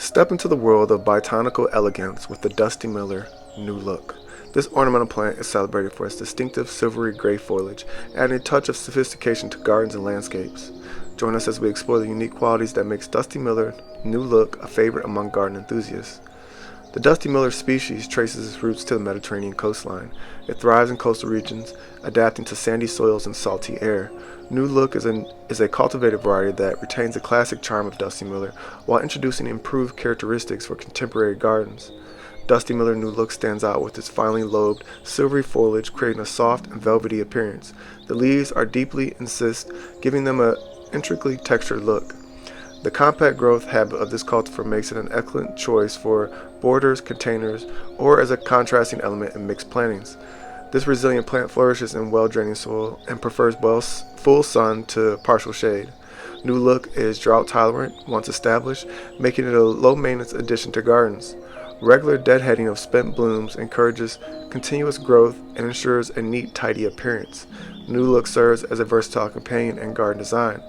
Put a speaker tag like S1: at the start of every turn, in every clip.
S1: Step into the world of botanical elegance with the Dusty Miller New Look. This ornamental plant is celebrated for its distinctive silvery-gray foliage, adding a touch of sophistication to gardens and landscapes. Join us as we explore the unique qualities that makes Dusty Miller New Look a favorite among garden enthusiasts. The Dusty Miller species traces its roots to the Mediterranean coastline. It thrives in coastal regions, adapting to sandy soils and salty air. New Look is a cultivated variety that retains the classic charm of Dusty Miller while introducing improved characteristics for contemporary gardens. Dusty Miller New Look stands out with its finely lobed, silvery foliage, creating a soft and velvety appearance. The leaves are deeply incised, giving them an intricately textured look. The compact growth habit of this cultivar makes it an excellent choice for borders, containers, or as a contrasting element in mixed plantings. This resilient plant flourishes in well-draining soil and prefers full sun to partial shade. New Look is drought tolerant once established, making it a low-maintenance addition to gardens. Regular deadheading of spent blooms encourages continuous growth and ensures a neat, tidy appearance. New Look serves as a versatile companion in garden design.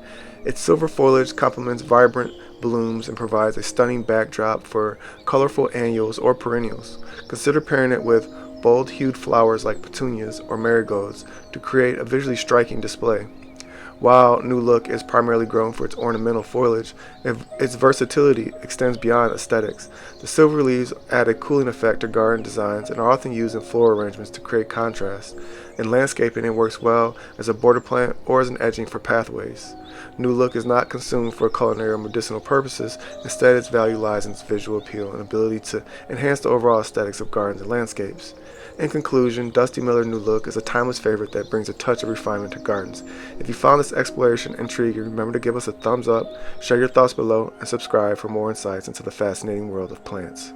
S1: Its silver foliage complements vibrant blooms and provides a stunning backdrop for colorful annuals or perennials. Consider pairing it with bold-hued flowers like petunias or marigolds to create a visually striking display. While New Look is primarily grown for its ornamental foliage, its versatility extends beyond aesthetics. The silver leaves add a cooling effect to garden designs and are often used in floral arrangements to create contrast. In landscaping, it works well as a border plant or as an edging for pathways. New Look is not consumed for culinary or medicinal purposes. Instead, its value lies in its visual appeal and ability to enhance the overall aesthetics of gardens and landscapes. In conclusion, Dusty Miller New Look is a timeless favorite that brings a touch of refinement to gardens. If you found this exploration intriguing, remember to give us a thumbs up, share your thoughts below, and subscribe for more insights into the fascinating world of plants.